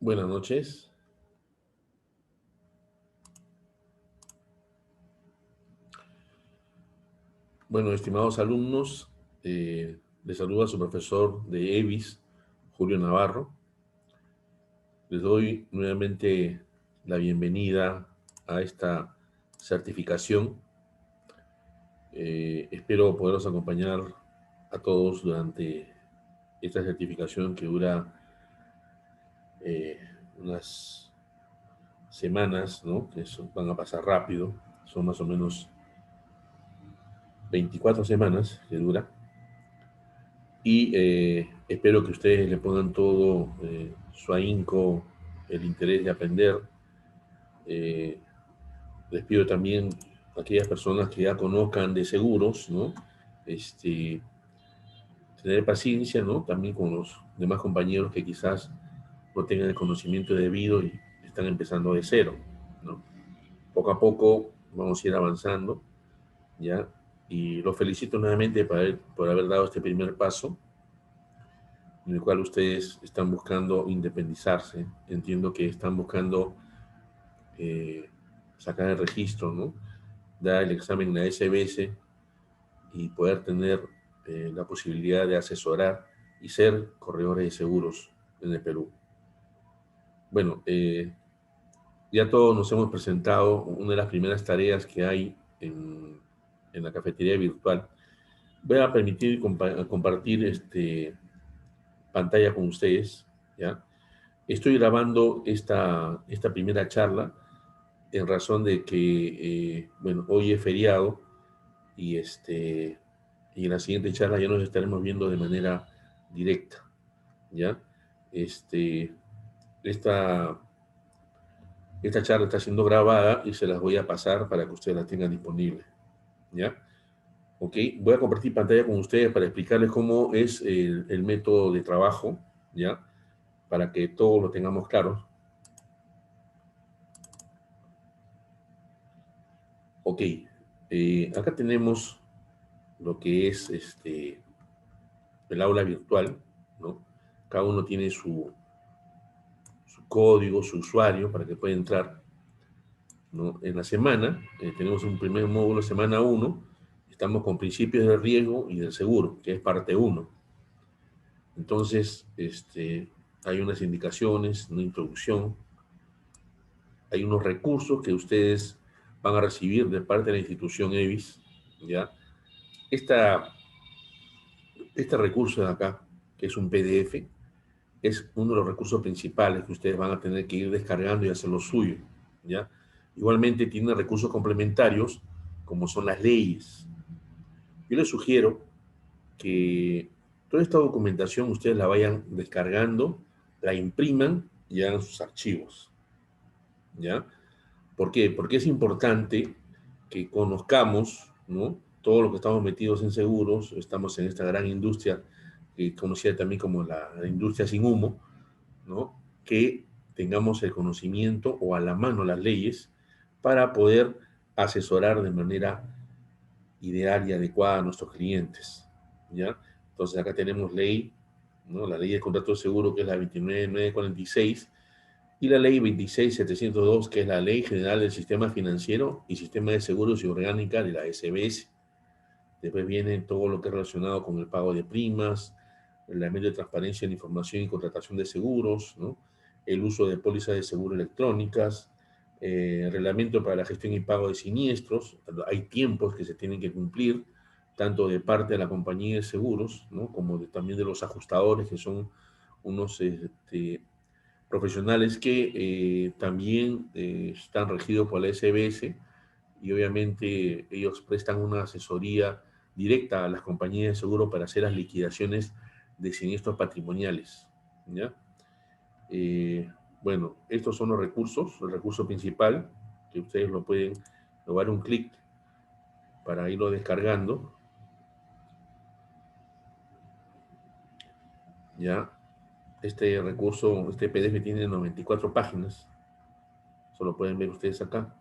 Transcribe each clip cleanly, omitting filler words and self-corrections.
Buenas noches. Bueno, estimados alumnos, les saluda su profesor de EVIS, Julio Navarro. Les doy nuevamente la bienvenida a esta certificación. Espero poderos acompañar a todos durante esta certificación que dura unas semanas, ¿no? Van a pasar rápido, son más o menos 24 semanas que dura. Y espero que ustedes le pongan todo su ahínco, el interés de aprender. Eh, Les pido también a aquellas personas que ya conozcan de seguros, ¿no? Este, Tener paciencia, ¿no? También con los demás compañeros que quizás no tengan el conocimiento debido y están empezando de cero, ¿no? Poco a poco vamos a ir avanzando, ¿ya? Y los felicito nuevamente por haber dado este primer paso en el cual ustedes están buscando independizarse. Entiendo que están buscando eh, sacar el registro, ¿no? Dar el examen en la SBS y poder tener la posibilidad de asesorar y ser corredores de seguros en el Perú. Bueno, ya todos nos hemos presentado. Una de las primeras tareas que hay en la cafetería virtual. Voy a permitir compartir pantalla con ustedes, ¿ya? Estoy grabando esta primera charla en razón de que, bueno, hoy es feriado y, y en la siguiente charla ya nos estaremos viendo de manera directa, ¿ya? Este, esta, esta charla está siendo grabada y se las voy a pasar para que ustedes la tengan disponible, ¿ya? Ok, voy a compartir pantalla con ustedes para explicarles cómo es el método de trabajo, ¿ya? Para que todos lo tengamos claro. Ok, acá tenemos lo que es el aula virtual, ¿no? Cada uno tiene su código, su usuario para que pueda entrar, ¿no? En la semana tenemos un primer módulo, semana 1, estamos con principios del riesgo y del seguro, que es parte 1. Entonces, hay unas indicaciones, una introducción, hay unos recursos que ustedes van a recibir de parte de la institución EVIS, ¿ya? Esta, este recurso de acá, que es un PDF, es uno de los recursos principales que ustedes van a tener que ir descargando y hacer lo suyo, ¿ya? Igualmente tiene recursos complementarios, como son las leyes. Yo les sugiero que toda esta documentación ustedes la vayan descargando, la impriman y hagan sus archivos, ¿ya? ¿Por qué? Porque es importante que conozcamos, ¿no? Todo lo que estamos metidos en seguros, estamos en esta gran industria, conocida también como la industria sin humo, ¿no? Que tengamos el conocimiento o a la mano las leyes para poder asesorar de manera ideal y adecuada a nuestros clientes, ¿ya? Entonces acá tenemos ley, ¿no? La ley de contrato de seguro, que es la 29946, y la ley 26702, que es la ley general del sistema financiero y sistema de seguros y orgánica de la SBS. Después viene todo lo que es relacionado con el pago de primas, el reglamento de transparencia en información y contratación de seguros, ¿no? El uso de pólizas de seguro electrónicas, reglamento para la gestión y pago de siniestros. Hay tiempos que se tienen que cumplir, tanto de parte de la compañía de seguros, ¿no? Como también de los ajustadores, que son unos profesionales que también están regidos por la SBS, y obviamente ellos prestan una asesoría directa a las compañías de seguro para hacer las liquidaciones de siniestros patrimoniales, ¿ya? Eh, bueno, estos son los recursos, el recurso principal, que ustedes lo pueden dar un clic para irlo descargando, ¿ya? Este recurso, este PDF tiene 94 páginas, eso lo pueden ver ustedes acá.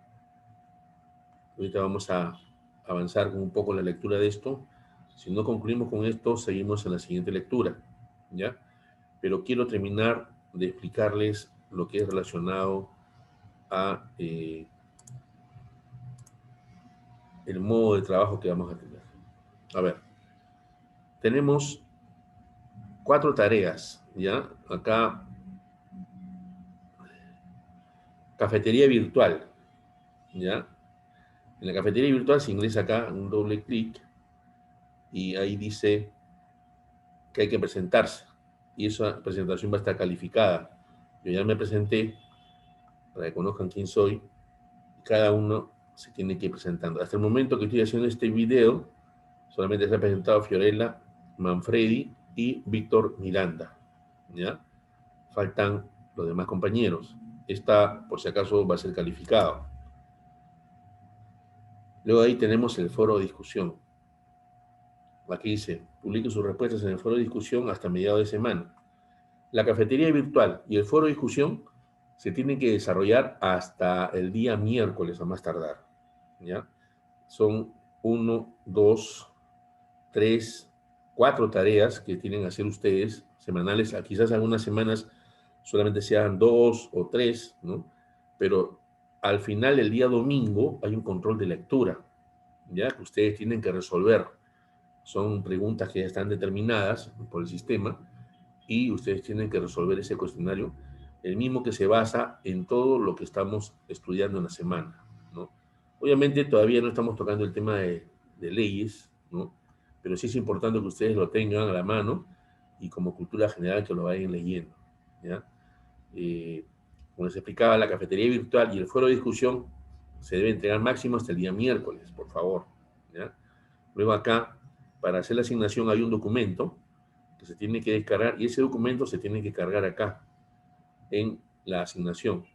Ahorita vamos a avanzar con un poco la lectura de esto. Si no concluimos con esto, seguimos en la siguiente lectura, ¿ya? Pero quiero terminar de explicarles lo que es relacionado a el modo de trabajo que vamos a tener. A ver, tenemos 4 tareas, ¿ya? Acá, cafetería virtual, ¿ya? En la cafetería virtual se ingresa acá un doble clic y ahí dice que hay que presentarse. Y esa presentación va a estar calificada. Yo ya me presenté para que conozcan quién soy. Cada uno se tiene que ir presentando. Hasta el momento que estoy haciendo este video, solamente se ha presentado Fiorella, Manfredi y Víctor Miranda, ¿ya? Faltan los demás compañeros. Esta, por si acaso, va a ser calificado. Luego ahí tenemos el foro de discusión. Aquí dice, publique sus respuestas en el foro de discusión hasta mediados de semana. La cafetería virtual y el foro de discusión se tienen que desarrollar hasta el día miércoles a más tardar, ¿ya? Son 1, 2, 3, 4 tareas que tienen que hacer ustedes semanales. Quizás algunas semanas solamente sean 2 o 3, ¿no? Pero al final del día domingo hay un control de lectura, ¿ya? Que ustedes tienen que resolver. Son preguntas que ya están determinadas por el sistema y ustedes tienen que resolver ese cuestionario, el mismo que se basa en todo lo que estamos estudiando en la semana, ¿no? Obviamente todavía no estamos tocando el tema de leyes, ¿no? Pero sí es importante que ustedes lo tengan a la mano y como cultura general que lo vayan leyendo, ¿ya? Como les explicaba, la cafetería virtual y el foro de discusión se debe entregar máximo hasta el día miércoles, por favor, ¿ya? Luego acá, para hacer la asignación hay un documento que se tiene que descargar y ese documento se tiene que cargar acá en la asignación.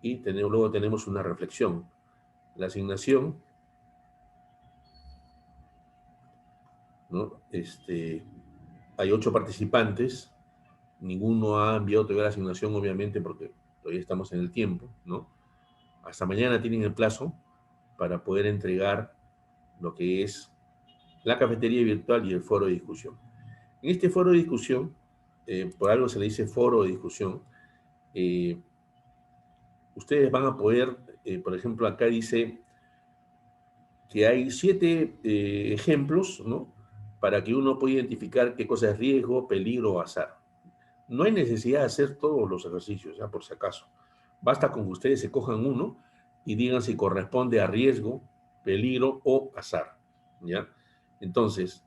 Y luego tenemos una reflexión. La asignación, ¿no? Hay 8 participantes, ninguno ha enviado todavía la asignación, obviamente, porque todavía estamos en el tiempo, ¿no? Hasta mañana tienen el plazo para poder entregar lo que es la cafetería virtual y el foro de discusión. En este foro de discusión, por algo se le dice foro de discusión, ustedes van a poder, por ejemplo, acá dice que hay 7 ejemplos, ¿no? Para que uno pueda identificar qué cosa es riesgo, peligro o azar. No hay necesidad de hacer todos los ejercicios, ya por si acaso. Basta con que ustedes se cojan uno y digan si corresponde a riesgo, peligro o azar, ¿ya? Entonces,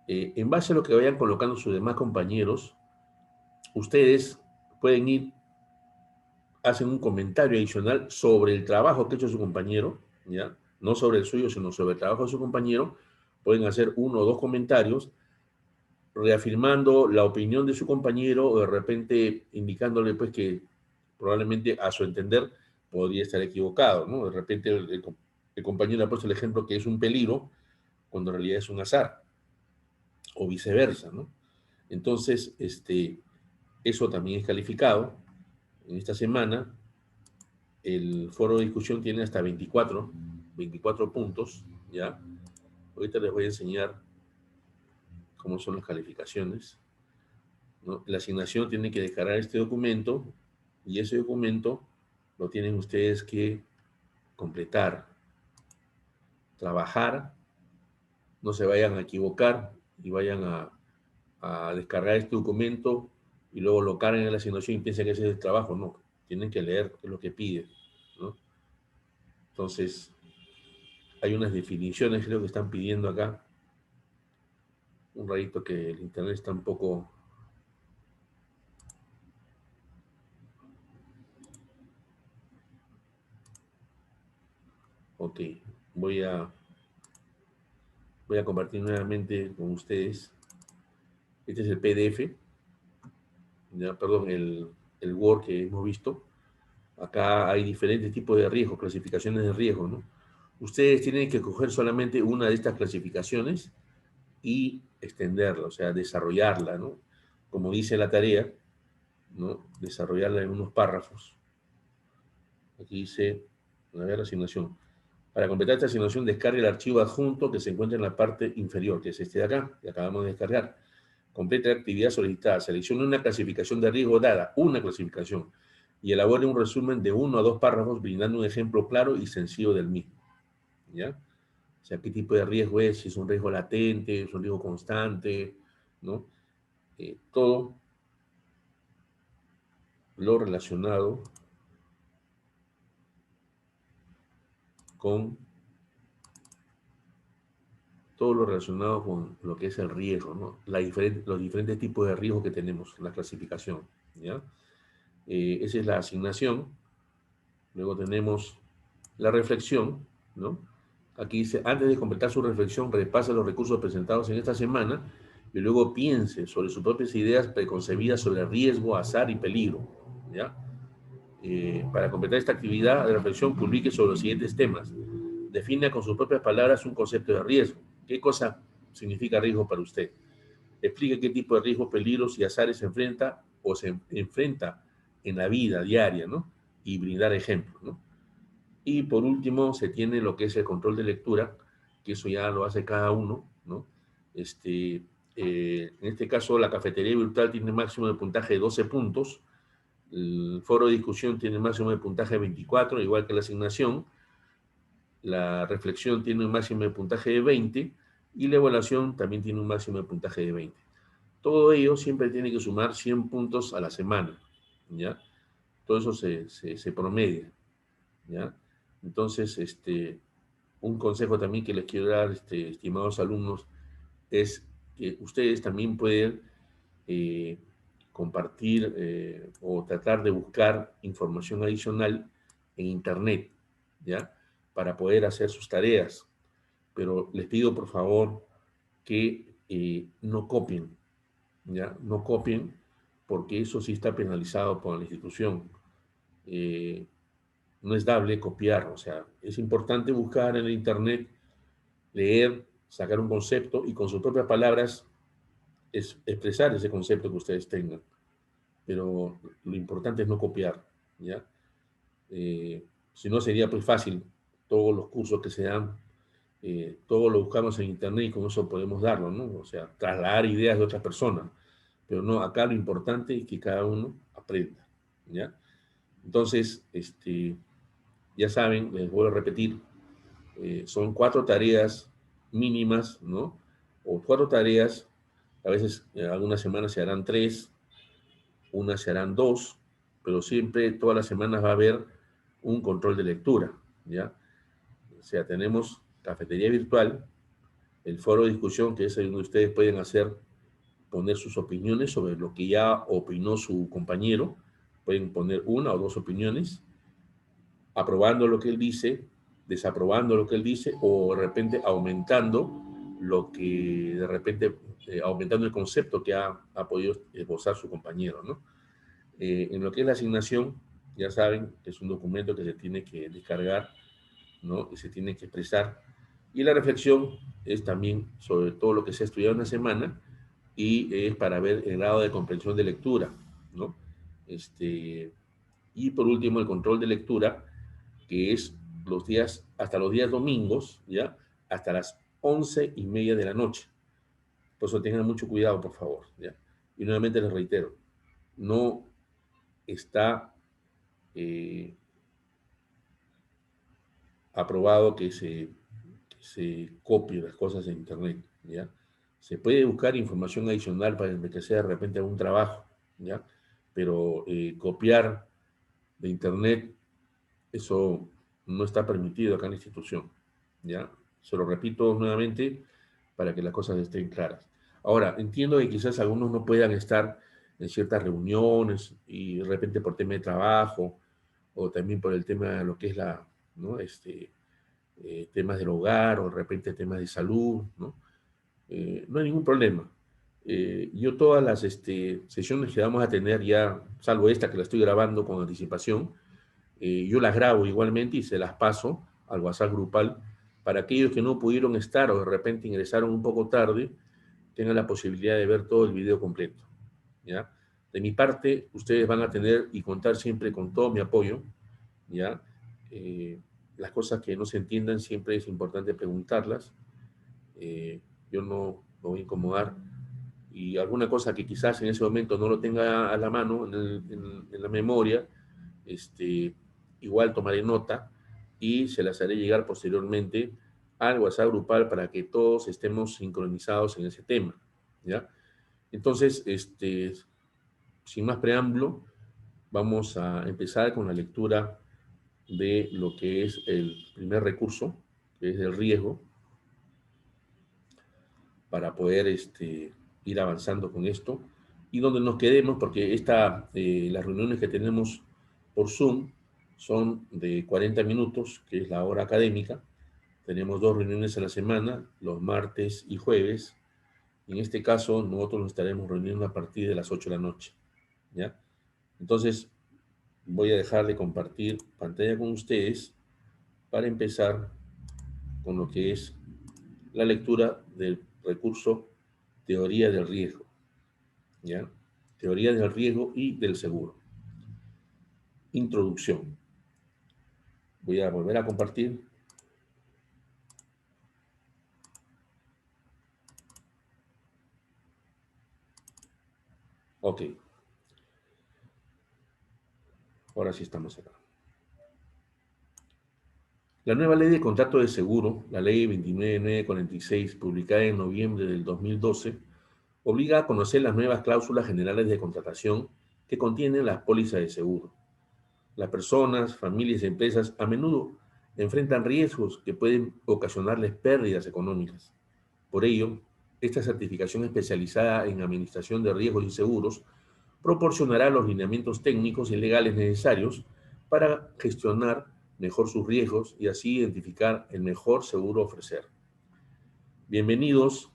en base a lo que vayan colocando sus demás compañeros, ustedes pueden ir, hacen un comentario adicional sobre el trabajo que ha hecho su compañero, ¿ya? No sobre el suyo, sino sobre el trabajo de su compañero. Pueden hacer 1 o 2 comentarios reafirmando la opinión de su compañero o de repente indicándole pues que probablemente a su entender podría estar equivocado, ¿no? De repente el compañero ha puesto el ejemplo que es un peligro cuando en realidad es un azar o viceversa, ¿no? Entonces, eso también es calificado. En esta semana el foro de discusión tiene hasta 24 puntos, ¿ya? Ahorita les voy a enseñar cómo son las calificaciones, ¿no? La asignación tiene que descargar este documento y ese documento lo tienen ustedes que completar, trabajar, no se vayan a equivocar y vayan a descargar este documento y luego lo carguen en la asignación y piensen que ese es el trabajo. No, tienen que leer qué es lo que pide, ¿no? Entonces, hay unas definiciones, creo que están pidiendo acá. Un ratito que el internet está un poco... Ok, voy a, voy a compartir nuevamente con ustedes. Este es el PDF, ya, perdón, el Word que hemos visto. Acá hay diferentes tipos de riesgos, clasificaciones de riesgo, ¿no? Ustedes tienen que coger solamente una de estas clasificaciones y extenderla, o sea, desarrollarla, ¿no? Como dice la tarea, ¿no? Desarrollarla en unos párrafos. Aquí dice, a ver, asignación. Para completar esta asignación, descargue el archivo adjunto que se encuentra en la parte inferior, que es este de acá, que acabamos de descargar. Complete la actividad solicitada, seleccione una clasificación de riesgo dada, una clasificación, y elabore un resumen de 1 a 2 párrafos brindando un ejemplo claro y sencillo del mismo. ¿Ya? O sea, qué tipo de riesgo es, si es un riesgo latente, es un riesgo constante, ¿no? Todo lo relacionado con lo que es el riesgo, ¿no? Los diferentes tipos de riesgo que tenemos, la clasificación, ¿ya? Esa es la asignación. Luego tenemos la reflexión, ¿no? Aquí dice, antes de completar su reflexión, repase los recursos presentados en esta semana y luego piense sobre sus propias ideas preconcebidas sobre riesgo, azar y peligro, ¿ya? Para completar esta actividad de reflexión, publique sobre los siguientes temas. Defina con sus propias palabras un concepto de riesgo. ¿Qué cosa significa riesgo para usted? Explique qué tipo de riesgos, peligros y azares se enfrenta o se enfrenta en la vida diaria, ¿no? Y brindar ejemplos, ¿no? Y por último, se tiene lo que es el control de lectura, que eso ya lo hace cada uno, ¿no? En este caso, la cafetería virtual tiene máximo de puntaje de 12 puntos, el foro de discusión tiene máximo de puntaje de 24, igual que la asignación, la reflexión tiene un máximo de puntaje de 20 y la evaluación también tiene un máximo de puntaje de 20. Todo ello siempre tiene que sumar 100 puntos a la semana, ¿ya? Todo eso se promedia, ¿ya? Entonces, un consejo también que les quiero dar, estimados alumnos, es que ustedes también pueden eh, compartir o tratar de buscar información adicional en Internet, ¿ya? Para poder hacer sus tareas. Pero les pido, por favor, que no copien, ¿ya? No copien, porque eso sí está penalizado por la institución. Eh, no es dable copiar, o sea, es importante buscar en el Internet, leer, sacar un concepto y con sus propias palabras expresar ese concepto que ustedes tengan. Pero lo importante es no copiar, ¿ya? Si no, sería pues fácil. Todos los cursos que se dan, todo lo buscamos en Internet y con eso podemos darlo, ¿no? O sea, trasladar ideas de otras personas. Pero no, acá lo importante es que cada uno aprenda, ¿ya? Entonces, ya saben, les voy a repetir, son 4 tareas mínimas, ¿no? O 4 tareas, a veces algunas semanas se harán 3, unas se harán 2, pero siempre todas las semanas va a haber un control de lectura, ¿ya? O sea, tenemos cafetería virtual, el foro de discusión, que es donde ustedes pueden poner sus opiniones sobre lo que ya opinó su compañero, pueden poner 1 o 2 opiniones, aprobando lo que él dice, desaprobando lo que él dice, o de repente aumentando lo que de repente, aumentando el concepto que ha podido esbozar su compañero, ¿no? En lo que es la asignación, ya saben que es un documento que se tiene que descargar, ¿no? Y se tiene que expresar. Y la reflexión es también sobre todo lo que se ha estudiado en la semana y es para ver el grado de comprensión de lectura, ¿no? Y por último, el control de lectura, que es hasta los días domingos, ¿ya? Hasta las 11:30 de la noche. Por eso tengan mucho cuidado, por favor, ¿ya? Y nuevamente les reitero, no está aprobado que se copie las cosas en Internet, ¿ya? Se puede buscar información adicional para enriquecer de repente algún trabajo, ¿ya? Pero copiar de Internet, eso no está permitido acá en la institución, ¿ya? Se lo repito nuevamente para que las cosas estén claras. Ahora, entiendo que quizás algunos no puedan estar en ciertas reuniones y de repente por tema de trabajo o también por el tema de lo que es ¿no? Temas del hogar o de repente temas de salud, ¿no? No hay ningún problema. Yo todas las sesiones que vamos a tener ya, salvo esta que la estoy grabando con anticipación, yo las grabo igualmente y se las paso al WhatsApp grupal para aquellos que no pudieron estar o de repente ingresaron un poco tarde, tengan la posibilidad de ver todo el video completo, ¿ya? De mi parte, ustedes van a tener y contar siempre con todo mi apoyo, ¿ya? Eh, las cosas que no se entiendan siempre es importante preguntarlas. Yo no me voy a incomodar y alguna cosa que quizás en ese momento no lo tenga a la mano, en la memoria, igual tomaré nota y se las haré llegar posteriormente al WhatsApp grupal para que todos estemos sincronizados en ese tema, ¿ya? Entonces, sin más preámbulo, vamos a empezar con la lectura de lo que es el primer recurso, que es el riesgo, para poder ir avanzando con esto. Y donde nos quedemos, porque las reuniones que tenemos por Zoom son de 40 minutos, que es la hora académica. Tenemos 2 reuniones a la semana, los martes y jueves. En este caso, nosotros nos estaremos reuniendo a partir de las 8 de la noche, ¿ya? Entonces, voy a dejar de compartir pantalla con ustedes para empezar con lo que es la lectura del recurso Teoría del Riesgo, ¿ya? Teoría del riesgo y del seguro. Introducción. Voy a volver a compartir. Ok. Ahora sí estamos acá. La nueva ley de contrato de seguro, la ley 29946, publicada en noviembre del 2012, obliga a conocer las nuevas cláusulas generales de contratación que contienen las pólizas de seguro. Las personas, familias y empresas a menudo enfrentan riesgos que pueden ocasionarles pérdidas económicas. Por ello, esta certificación especializada en administración de riesgos y seguros proporcionará los lineamientos técnicos y legales necesarios para gestionar mejor sus riesgos y así identificar el mejor seguro a ofrecer. Bienvenidos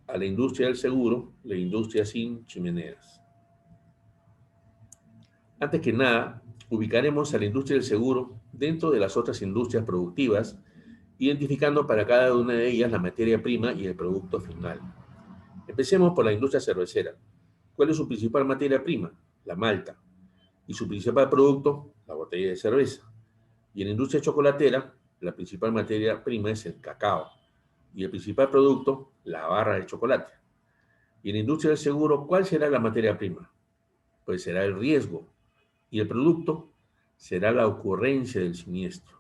a la industria del seguro, la industria sin chimeneas. Antes que nada, ubicaremos a la industria del seguro dentro de las otras industrias productivas, identificando para cada una de ellas la materia prima y el producto final. Empecemos por la industria cervecera. ¿Cuál es su principal materia prima? La malta. Y su principal producto, la botella de cerveza. Y en la industria chocolatera, la principal materia prima es el cacao. Y el principal producto, la barra de chocolate. Y en la industria del seguro, ¿cuál será la materia prima? Pues será el riesgo. Y el producto será la ocurrencia del siniestro,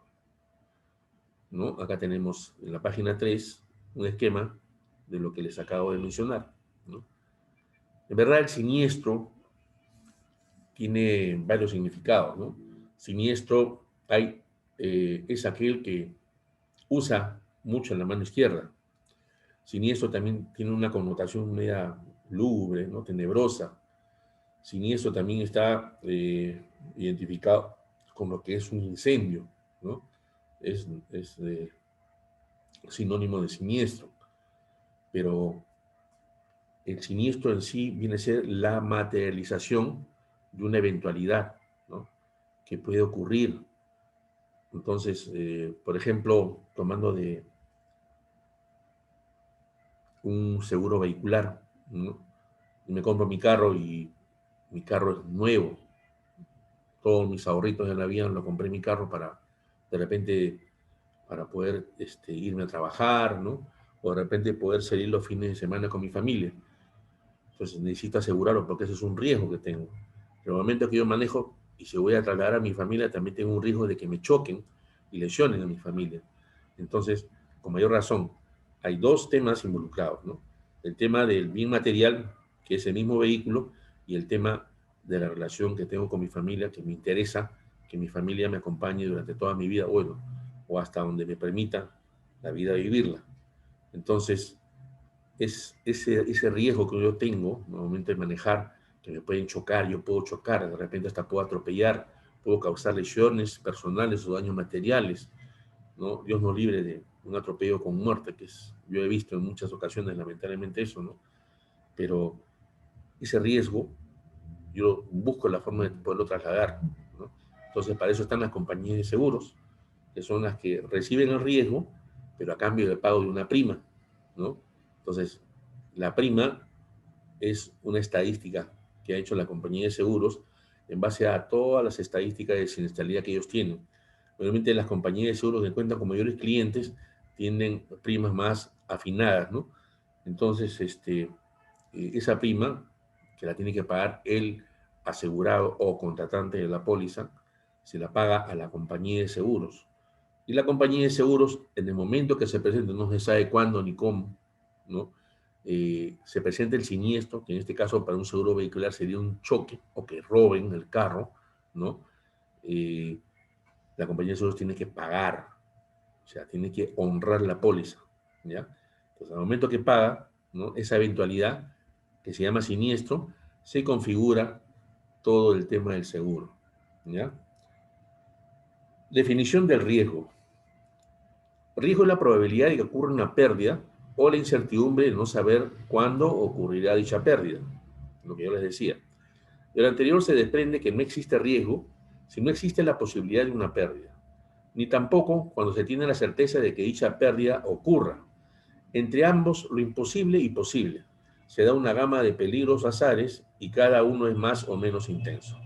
¿no? Acá tenemos en la página 3 un esquema de lo que les acabo de mencionar, ¿no? En verdad, el siniestro tiene varios significados, ¿no? Siniestro es aquel que usa mucho en la mano izquierda. Siniestro también tiene una connotación media lúgubre, ¿no? Tenebrosa. Siniestro también está identificado con lo que es un incendio, ¿no? Es sinónimo de siniestro. Pero el siniestro en sí viene a ser la materialización de una eventualidad, ¿no? Que puede ocurrir. Entonces, por ejemplo, tomando de un seguro vehicular, ¿no? Y me compro mi carro y mi carro es nuevo. Todos mis ahorritos de la vida lo compré en mi carro para, de repente, para poder irme a trabajar, ¿no? O de repente poder salir los fines de semana con mi familia. Entonces necesito asegurarlo porque ese es un riesgo que tengo. En el momento que yo manejo y si voy a trasladar a mi familia, también tengo un riesgo de que me choquen y lesionen a mi familia. Entonces, con mayor razón, hay 2 temas involucrados, ¿no? El tema del bien material, que es el mismo vehículo, y el tema de la relación que tengo con mi familia, que me interesa que mi familia me acompañe durante toda mi vida, bueno, o hasta donde me permita la vida vivirla. Entonces, es ese riesgo que yo tengo, normalmente de manejar, que me pueden chocar, yo puedo chocar, de repente hasta puedo atropellar, puedo causar lesiones personales o daños materiales, ¿no? Dios nos libre de un atropello con muerte, yo he visto en muchas ocasiones lamentablemente eso, ¿no? Pero ese riesgo, yo busco la forma de poderlo trasladar, ¿no? Entonces, para eso están las compañías de seguros, que son las que reciben el riesgo, pero a cambio del pago de una prima, ¿no? Entonces, la prima es una estadística que ha hecho la compañía de seguros en base a todas las estadísticas de siniestralidad que ellos tienen. Obviamente las compañías de seguros que cuentan con mayores clientes tienen primas más afinadas, ¿no? Entonces, esa prima, que la tiene que pagar el asegurado o contratante de la póliza, se la paga a la compañía de seguros. Y la compañía de seguros, en el momento que se presente, no se sabe cuándo ni cómo, ¿no? Se presenta el siniestro, que en este caso para un seguro vehicular sería un choque o que roben el carro, ¿no? Eh, la compañía de seguros tiene que pagar, o sea, tiene que honrar la póliza, ¿ya? Entonces, al momento que paga, ¿no? Esa eventualidad, que se llama siniestro, se configura todo el tema del seguro, ¿ya? Definición del riesgo. Riesgo es la probabilidad de que ocurra una pérdida o la incertidumbre de no saber cuándo ocurrirá dicha pérdida, lo que yo les decía. De lo anterior se desprende que no existe riesgo si no existe la posibilidad de una pérdida, ni tampoco cuando se tiene la certeza de que dicha pérdida ocurra. Entre ambos, lo imposible y posible. Se da una gama de peligros azares y cada uno es más o menos intenso.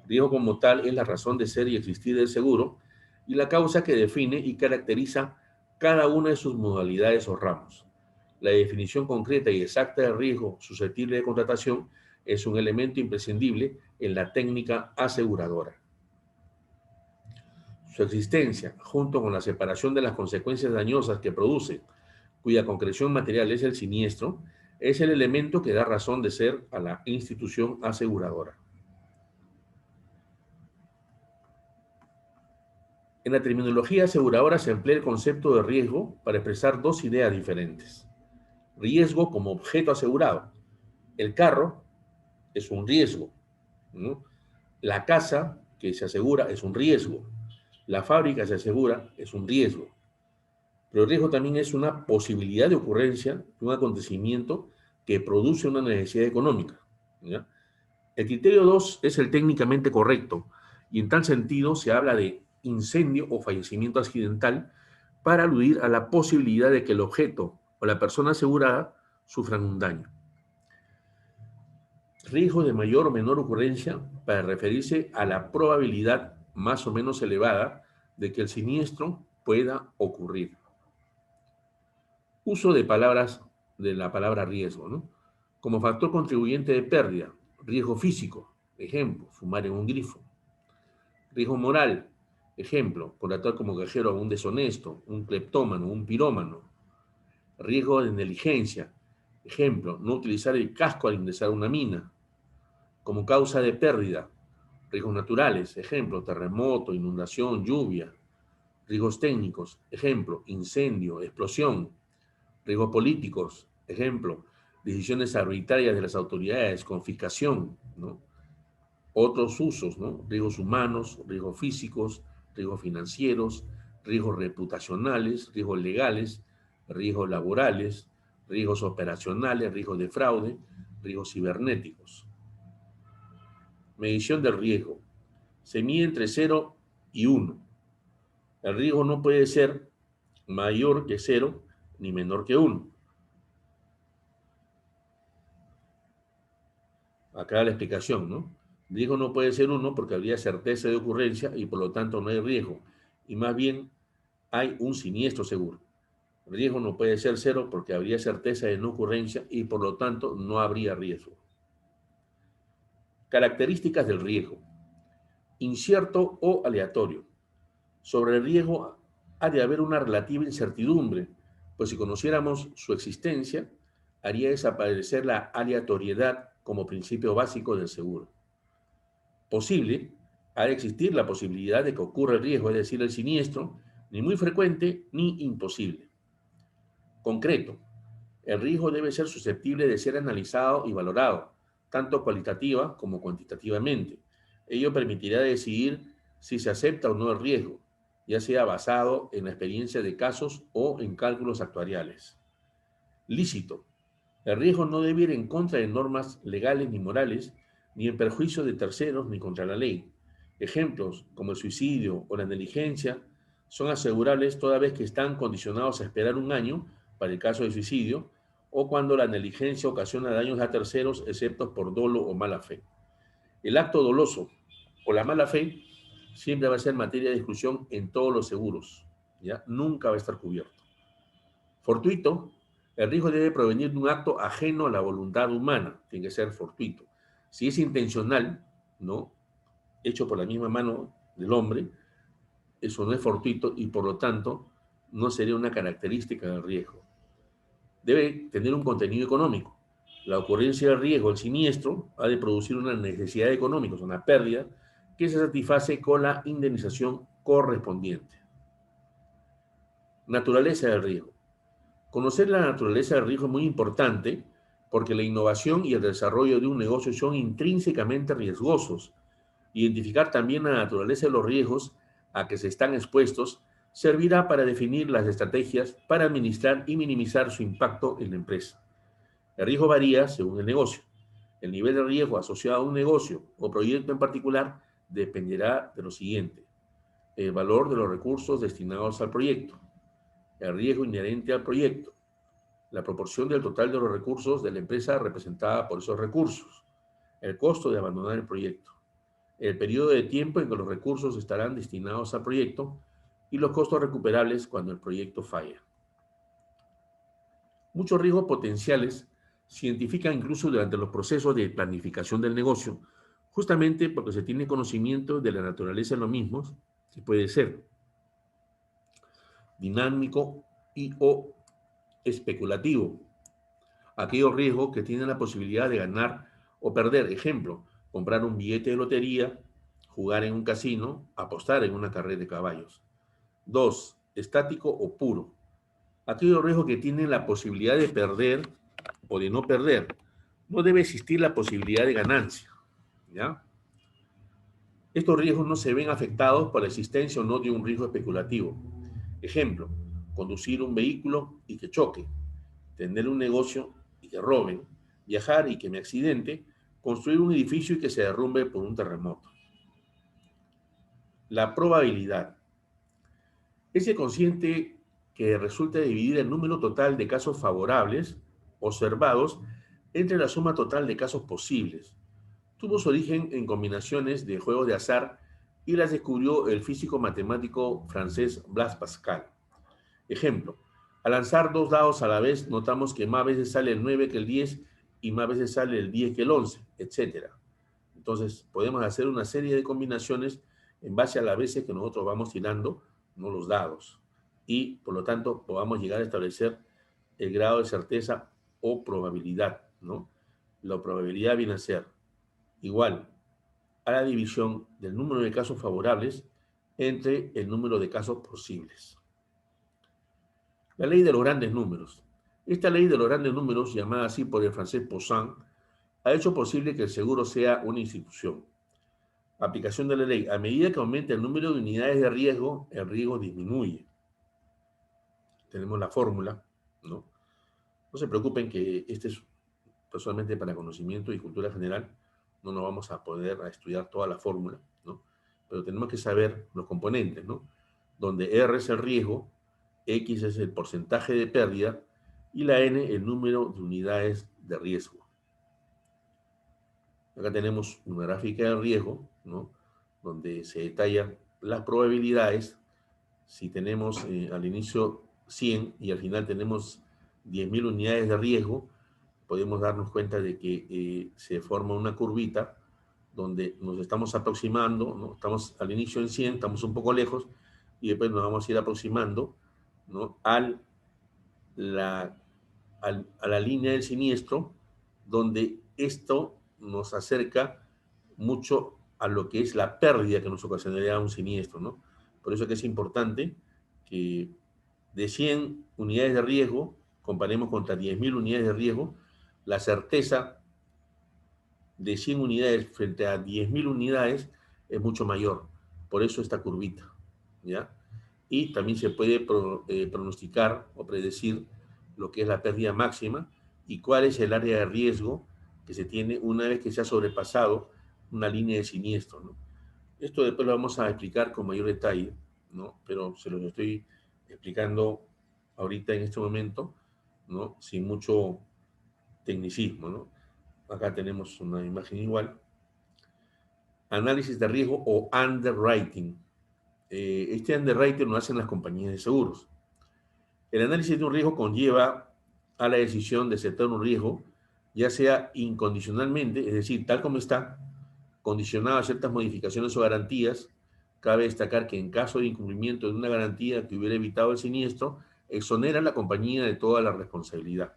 Riesgo como tal es la razón de ser y existir del seguro y la causa que define y caracteriza cada una de sus modalidades o ramos. La definición concreta y exacta del riesgo susceptible de contratación es un elemento imprescindible en la técnica aseguradora. Su existencia, junto con la separación de las consecuencias dañosas que produce, cuya concreción material es el siniestro, es el elemento que da razón de ser a la institución aseguradora. En la terminología aseguradora se emplea el concepto de riesgo para expresar dos ideas diferentes. Riesgo como objeto asegurado. El carro es un riesgo, ¿no? La casa que se asegura es un riesgo. La fábrica se asegura es un riesgo. Pero el riesgo también es una posibilidad de ocurrencia de un acontecimiento que produce una necesidad económica, ¿ya? El criterio 2 es el técnicamente correcto y en tal sentido se habla de incendio o fallecimiento accidental para aludir a la posibilidad de que el objeto o la persona asegurada sufran un daño. Riesgo de mayor o menor ocurrencia para referirse a la probabilidad más o menos elevada de que el siniestro pueda ocurrir. Uso de palabras de la palabra riesgo, ¿no? Como factor contribuyente de pérdida, riesgo físico, ejemplo, fumar en un grifo. Riesgo moral, ejemplo, contratar como cajero a un deshonesto, un cleptómano, un pirómano. Riesgo de negligencia, ejemplo, no utilizar el casco al ingresar a una mina. Como causa de pérdida, riesgos naturales, ejemplo, terremoto, inundación, lluvia. Riesgos técnicos, ejemplo, incendio, explosión. Riesgos políticos, ejemplo, decisiones arbitrarias de las autoridades, confiscación, ¿no? Otros usos, ¿no? Riesgos humanos, riesgos físicos, riesgos financieros, riesgos reputacionales, riesgos legales, riesgos laborales, riesgos operacionales, riesgos de fraude, riesgos cibernéticos. Medición del riesgo. Se mide entre 0 y 1. El riesgo no puede ser mayor que 0 ni menor que 1. Acá la explicación, ¿no? Riesgo no puede ser 1 porque habría certeza de ocurrencia y por lo tanto no hay riesgo. Y más bien hay un siniestro seguro. Riesgo no puede ser 0 porque habría certeza de no ocurrencia y por lo tanto no habría riesgo. Características del riesgo. Incierto o aleatorio. Sobre el riesgo ha de haber una relativa incertidumbre, pues si conociéramos su existencia, haría desaparecer la aleatoriedad como principio básico del seguro. Posible, ha de existir la posibilidad de que ocurra el riesgo, es decir, el siniestro, ni muy frecuente ni imposible. Concreto, el riesgo debe ser susceptible de ser analizado y valorado, tanto cualitativa como cuantitativamente. Ello permitirá decidir si se acepta o no el riesgo, ya sea basado en la experiencia de casos o en cálculos actuariales. Lícito. El riesgo no debe ir en contra de normas legales ni morales, ni en perjuicio de terceros ni contra la ley. Ejemplos como el suicidio o la negligencia son asegurables toda vez que están condicionados a esperar un año para el caso de suicidio o cuando la negligencia ocasiona daños a terceros excepto por dolo o mala fe. El acto doloso o la mala fe siempre va a ser materia de discusión en todos los seguros, ¿ya? Nunca va a estar cubierto. Fortuito, El riesgo debe provenir de un acto ajeno a la voluntad humana, tiene que ser fortuito. Si es intencional, ¿no? Hecho por la misma mano del hombre, eso no es fortuito y por lo tanto no sería una característica del riesgo. Debe tener un contenido económico. La ocurrencia del riesgo, el siniestro, ha de producir una necesidad económica, una pérdida, que se satisface con la indemnización correspondiente. Naturaleza del riesgo. Conocer la naturaleza del riesgo es muy importante porque la innovación y el desarrollo de un negocio son intrínsecamente riesgosos. Identificar también la naturaleza de los riesgos a que se están expuestos servirá para definir las estrategias para administrar y minimizar su impacto en la empresa. El riesgo varía según el negocio. El nivel de riesgo asociado a un negocio o proyecto en particular dependerá de lo siguiente: el valor de los recursos destinados al proyecto, el riesgo inherente al proyecto, la proporción del total de los recursos de la empresa representada por esos recursos, el costo de abandonar el proyecto, el periodo de tiempo en que los recursos estarán destinados al proyecto y los costos recuperables cuando el proyecto falla. Muchos riesgos potenciales se identifican incluso durante los procesos de planificación del negocio, justamente porque se tiene conocimiento de la naturaleza de los mismos, que puede ser dinámico y o especulativo. Aquellos riesgos que tienen la posibilidad de ganar o perder. Ejemplo, comprar un billete de lotería, jugar en un casino, apostar en una carrera de caballos. 2. Estático o puro. Aquellos riesgos que tienen la posibilidad de perder o de no perder. No debe existir la posibilidad de ganancia, ¿ya? Estos riesgos no se ven afectados por la existencia o no de un riesgo especulativo. Ejemplo, conducir un vehículo y que choque, tener un negocio y que roben, viajar y que me accidente, construir un edificio y que se derrumbe por un terremoto. La probabilidad. Es consciente que resulta dividir el número total de casos favorables observados entre la suma total de casos posibles. Tuvo su origen en combinaciones de juegos de azar y las descubrió el físico matemático francés Blaise Pascal. Ejemplo, al lanzar dos dados a la vez, notamos que más veces sale el 9 que el 10 y más veces sale el 10 que el 11, etc. Entonces, podemos hacer una serie de combinaciones en base a las veces que nosotros vamos tirando, no los dados. Y, por lo tanto, podamos llegar a establecer el grado de certeza o probabilidad, ¿no? La probabilidad viene a ser igual a la división del número de casos favorables entre el número de casos posibles. La ley de los grandes números. Esta ley de los grandes números, llamada así por el francés Poisson, ha hecho posible que el seguro sea una institución. Aplicación de la ley. A medida que aumenta el número de unidades de riesgo, el riesgo disminuye. Tenemos la fórmula, ¿no? No se preocupen que este es personalmente para conocimiento y cultura general. No nos vamos a poder estudiar toda la fórmula, ¿no? Pero tenemos que saber los componentes, ¿no? Donde R es el riesgo, X es el porcentaje de pérdida y la N el número de unidades de riesgo. Acá tenemos una gráfica de riesgo, ¿no? Donde se detallan las probabilidades. Si tenemos al inicio 100 y al final tenemos 10.000 unidades de riesgo, podemos darnos cuenta de que se forma una curvita donde nos estamos aproximando, ¿no? Estamos al inicio en 100, estamos un poco lejos, y después nos vamos a ir aproximando, ¿no? a la línea del siniestro, donde esto nos acerca mucho a lo que es la pérdida que nos ocasionaría un siniestro, ¿no? Por eso que es importante que de 100 unidades de riesgo, comparemos contra 10.000 unidades de riesgo, la certeza de 100 unidades frente a 10.000 unidades es mucho mayor. Por eso esta curvita, ¿ya? Y también se puede pronosticar o predecir lo que es la pérdida máxima y cuál es el área de riesgo que se tiene una vez que se ha sobrepasado una línea de siniestro, ¿no? Esto después lo vamos a explicar con mayor detalle, ¿no? Pero se los estoy explicando ahorita en este momento, ¿no? Sin mucho tecnicismo, ¿no? Acá tenemos una imagen igual. Análisis de riesgo o underwriting. Este underwriting lo hacen las compañías de seguros. El análisis de un riesgo conlleva a la decisión de aceptar un riesgo, ya sea incondicionalmente, es decir, tal como está, condicionado a ciertas modificaciones o garantías. Cabe destacar que en caso de incumplimiento de una garantía que hubiera evitado el siniestro, exonera a la compañía de toda la responsabilidad.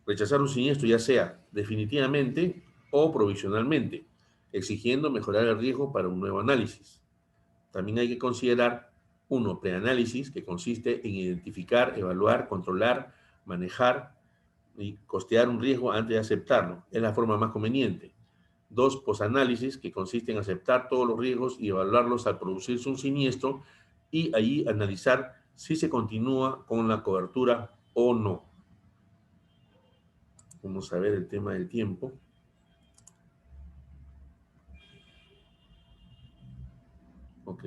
Rechazar un siniestro ya sea definitivamente o provisionalmente, exigiendo mejorar el riesgo para un nuevo análisis. También hay que considerar, uno, preanálisis, que consiste en identificar, evaluar, controlar, manejar y costear un riesgo antes de aceptarlo. Es la forma más conveniente. Dos, posanálisis, que consiste en aceptar todos los riesgos y evaluarlos al producirse un siniestro y allí analizar si se continúa con la cobertura o no. Vamos a ver el tema del tiempo. Ok.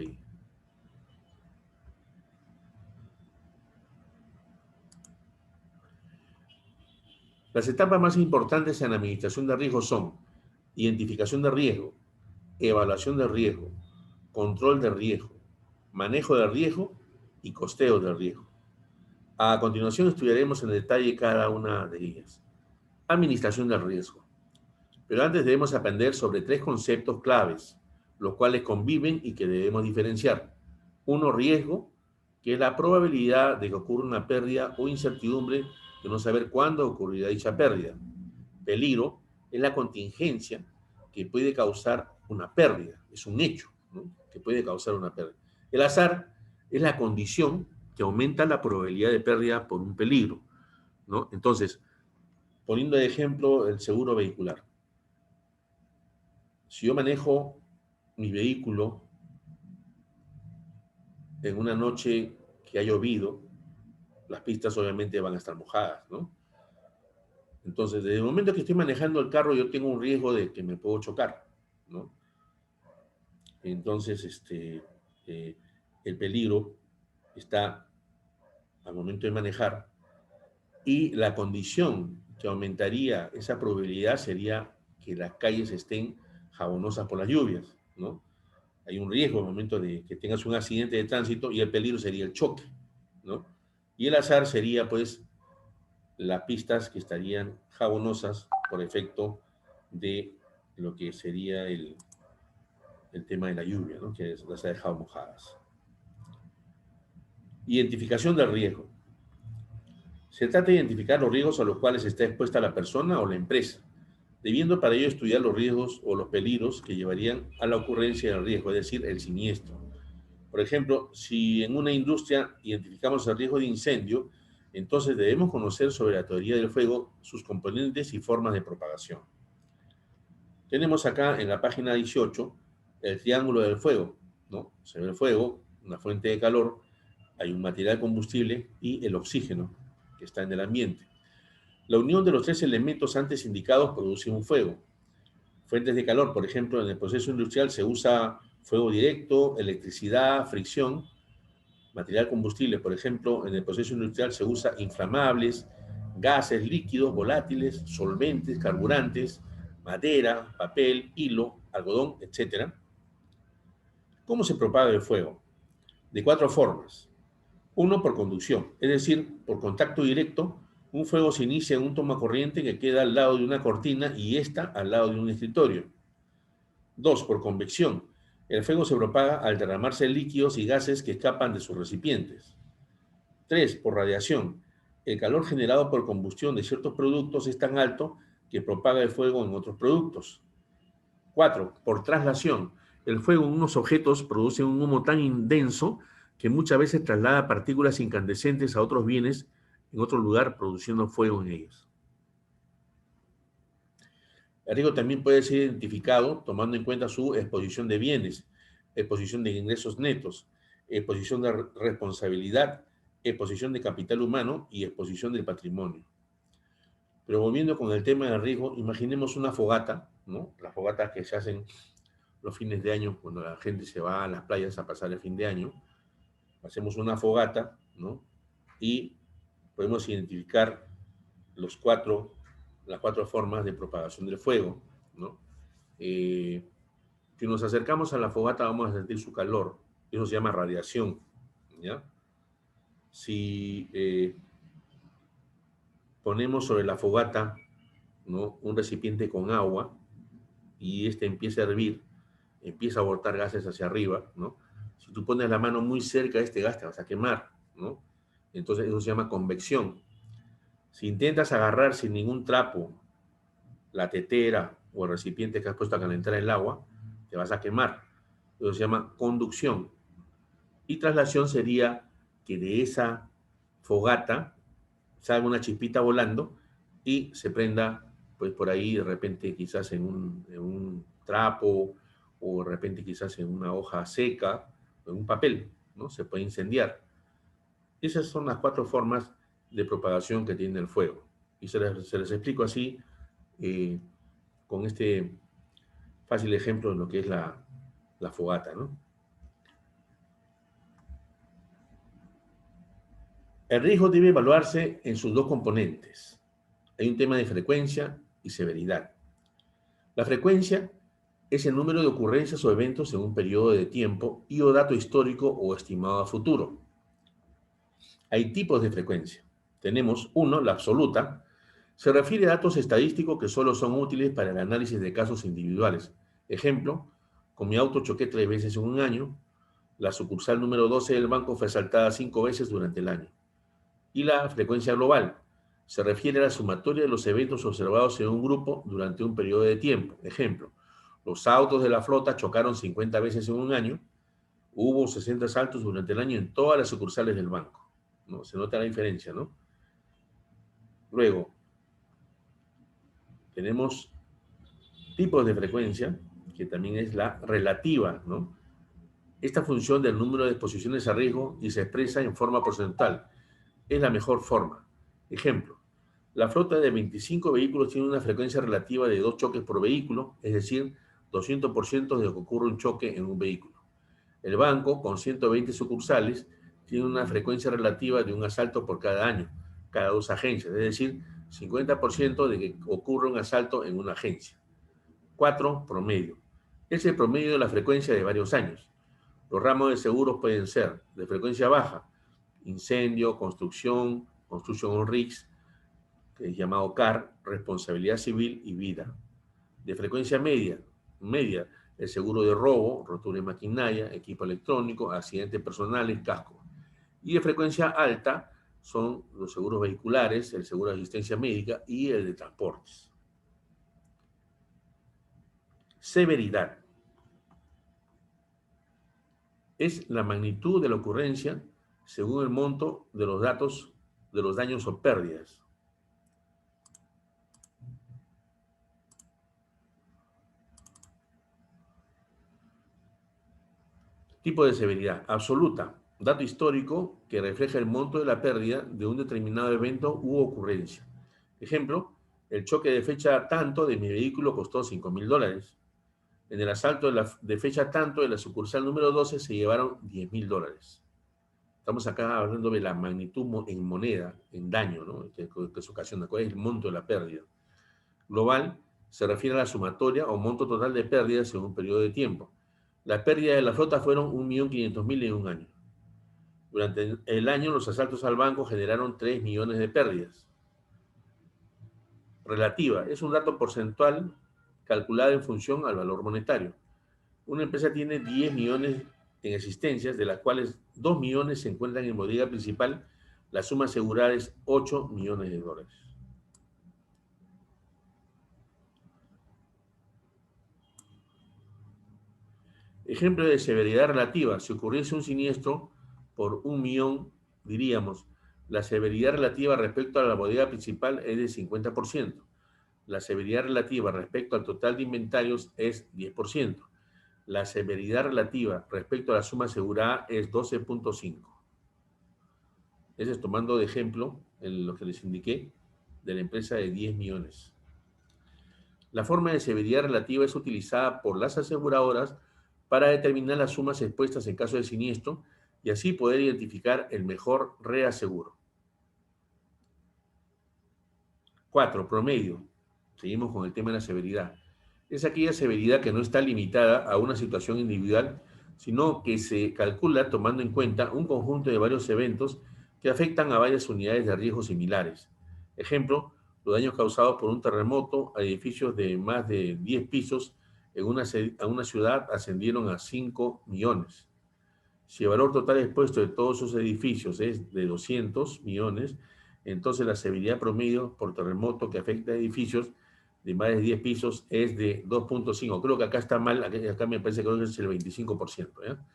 Las etapas más importantes en la administración de riesgos son identificación de riesgo, evaluación de riesgo, control de riesgo, manejo de riesgo y costeo de riesgo. A continuación estudiaremos en detalle cada una de ellas. Administración del riesgo. Pero antes debemos aprender sobre tres conceptos claves, los cuales conviven y que debemos diferenciar. Uno, riesgo, que es la probabilidad de que ocurra una pérdida o incertidumbre de no saber cuándo ocurrirá dicha pérdida. Peligro es la contingencia que puede causar una pérdida, es un hecho, ¿no?, que puede causar una pérdida. El azar es la condición que aumenta la probabilidad de pérdida por un peligro, ¿no? Entonces, poniendo de ejemplo el seguro vehicular. Si yo manejo mi vehículo en una noche que ha llovido, las pistas obviamente van a estar mojadas, ¿no? Entonces, desde el momento que estoy manejando el carro, yo tengo un riesgo de que me puedo chocar, ¿no? Entonces, el peligro está al momento de manejar y la condición que aumentaría esa probabilidad sería que las calles estén jabonosas por las lluvias, ¿no? Hay un riesgo al momento de que tengas un accidente de tránsito y el peligro sería el choque, ¿no? Y el azar sería, pues, las pistas que estarían jabonosas por efecto de lo que sería el tema de la lluvia, ¿no?, que las ha dejado mojadas. Identificación del riesgo. Se trata de identificar los riesgos a los cuales está expuesta la persona o la empresa, debiendo para ello estudiar los riesgos o los peligros que llevarían a la ocurrencia del riesgo, es decir, el siniestro. Por ejemplo, si en una industria identificamos el riesgo de incendio, entonces debemos conocer sobre la teoría del fuego, sus componentes y formas de propagación. Tenemos acá en la página 18 el triángulo del fuego, ¿no? Se ve el fuego, una fuente de calor, hay un material combustible y el oxígeno que está en el ambiente. La unión de los tres elementos antes indicados produce un fuego. Fuentes de calor, por ejemplo, en el proceso industrial se usa fuego directo, electricidad, fricción. Material combustible, por ejemplo, en el proceso industrial se usa inflamables, gases, líquidos, volátiles, solventes, carburantes, madera, papel, hilo, algodón, etc. ¿Cómo se propaga el fuego? De cuatro formas. Uno, por conducción, es decir, por contacto directo. Un fuego se inicia en un tomacorriente que queda al lado de una cortina y esta al lado de un escritorio. Dos, por convección. El fuego se propaga al derramarse líquidos y gases que escapan de sus recipientes. Tres, por radiación. El calor generado por combustión de ciertos productos es tan alto que propaga el fuego en otros productos. Cuatro, por traslación. El fuego en unos objetos produce un humo tan denso que muchas veces traslada partículas incandescentes a otros bienes en otro lugar, produciendo fuego en ellos. El riesgo también puede ser identificado tomando en cuenta su exposición de bienes, exposición de ingresos netos, exposición de responsabilidad, exposición de capital humano y exposición del patrimonio. Pero volviendo con el tema del riesgo, imaginemos una fogata, ¿no? Las fogatas que se hacen los fines de año, cuando la gente se va a las playas a pasar el fin de año. Hacemos una fogata, ¿no? Y podemos identificar las cuatro formas de propagación del fuego, ¿no? Si nos acercamos a la fogata vamos a sentir su calor, eso se llama radiación, ¿ya? Si ponemos sobre la fogata, ¿no?, un recipiente con agua y este empieza a hervir, empieza a botar gases hacia arriba, ¿no? Si tú pones la mano muy cerca de este gas, te vas a quemar, ¿no? Entonces eso se llama convección. Si intentas agarrar sin ningún trapo la tetera o el recipiente que has puesto a calentar el agua, te vas a quemar. Eso se llama conducción. Y traslación sería que de esa fogata salga una chispita volando y se prenda, pues por ahí de repente quizás en un trapo o de repente quizás en una hoja seca o en un papel, ¿no? Se puede incendiar. Esas son las 4 formas de propagación que tiene el fuego. Y se les explico así, eh, con este fácil ejemplo de lo que es la fogata, ¿no? El riesgo debe evaluarse en sus dos componentes. Hay un tema de frecuencia y severidad. La frecuencia es el número de ocurrencias o eventos en un periodo de tiempo y o dato histórico o estimado a futuro. Hay tipos de frecuencia. Tenemos uno, la absoluta. Se refiere a datos estadísticos que solo son útiles para el análisis de casos individuales. Ejemplo, con mi auto choqué 3 veces en un año. La sucursal número 12 del banco fue asaltada 5 veces durante el año. Y la frecuencia global se refiere a la sumatoria de los eventos observados en un grupo durante un periodo de tiempo. Ejemplo, los autos de la flota chocaron 50 veces en un año. Hubo 60 asaltos durante el año en todas las sucursales del banco, ¿no? Se nota la diferencia, ¿no? Luego, tenemos tipos de frecuencia, que también es la relativa, ¿no? Esta función del número de exposiciones a riesgo y se expresa en forma porcentual. Es la mejor forma. Ejemplo, la flota de 25 vehículos tiene una frecuencia relativa de 2 choques por vehículo, es decir, 200% de que ocurre un choque en un vehículo. El banco, con 120 sucursales, tiene una frecuencia relativa de un asalto por cada año, cada 2 agencias, es decir, 50% de que ocurre un asalto en una agencia. 4, promedio. Es el promedio de la frecuencia de varios años. Los ramos de seguros pueden ser de frecuencia baja, incendio, construcción on risks, que es llamado CAR, responsabilidad civil y vida. De frecuencia media, el seguro de robo, rotura de maquinaria, equipo electrónico, accidentes personales, casco. Y de frecuencia alta son los seguros vehiculares, el seguro de asistencia médica y el de transportes. Severidad. Es la magnitud de la ocurrencia según el monto de los datos de los daños o pérdidas. Tipo de severidad. Absoluta. Dato histórico que refleja el monto de la pérdida de un determinado evento u ocurrencia. Ejemplo, el choque de fecha tanto de mi vehículo costó $5.000. En el asalto de fecha tanto de la sucursal número 12 se llevaron $10.000. Estamos acá hablando de la magnitud en moneda, en daño, ¿no?, que se ocasiona. ¿Cuál es el monto de la pérdida? Global se refiere a la sumatoria o monto total de pérdidas en un periodo de tiempo. La pérdida de la flota fueron 1.500.000 en un año. Durante el año, los asaltos al banco generaron 3 millones de pérdidas. Relativa es un dato porcentual calculado en función al valor monetario. Una empresa tiene 10 millones en existencias, de las cuales 2 millones se encuentran en bodega principal. La suma asegurada es $8 millones. Ejemplo de severidad relativa. Si ocurriese un siniestro por 1 millón, diríamos, la severidad relativa respecto a la bodega principal es de 50%. La severidad relativa respecto al total de inventarios es 10%. La severidad relativa respecto a la suma asegurada es 12.5. Ese es tomando de ejemplo en lo que les indiqué de la empresa de 10 millones. La forma de severidad relativa es utilizada por las aseguradoras para determinar las sumas expuestas en caso de siniestro y así poder identificar el mejor reaseguro. 4, promedio. Seguimos con el tema de la severidad. Es aquella severidad que no está limitada a una situación individual, sino que se calcula tomando en cuenta un conjunto de varios eventos que afectan a varias unidades de riesgo similares. Ejemplo, los daños causados por un terremoto a edificios de más de 10 pisos a una ciudad ascendieron a 5 millones. Si el valor total expuesto de todos esos edificios es de 200 millones, entonces la severidad promedio por terremoto que afecta a edificios de más de 10 pisos es de 2.5. Creo que acá está mal, acá me parece que es el 25%. ¿Ya?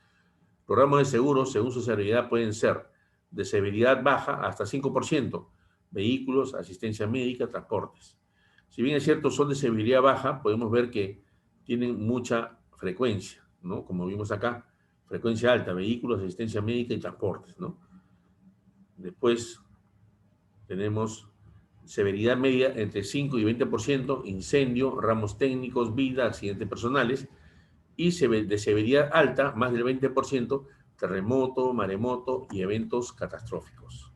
Programas de seguros, según su severidad, pueden ser de severidad baja hasta 5%, vehículos, asistencia médica, transportes. Si bien es cierto, son de severidad baja, podemos ver que tienen mucha frecuencia, ¿no? Como vimos acá, frecuencia alta, vehículos, asistencia médica y transportes, ¿no? Después tenemos severidad media entre 5 y 20%, incendio, ramos técnicos, vida, accidentes personales, y de severidad alta, más del 20%, terremoto, maremoto y eventos catastróficos.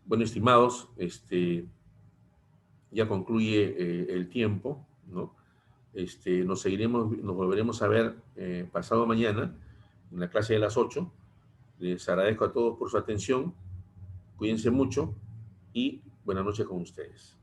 Bueno, estimados, ya concluye el tiempo, ¿no? Nos volveremos a ver pasado mañana en la clase de las 8. Les agradezco a todos por su atención. Cuídense mucho y buenas noches con ustedes.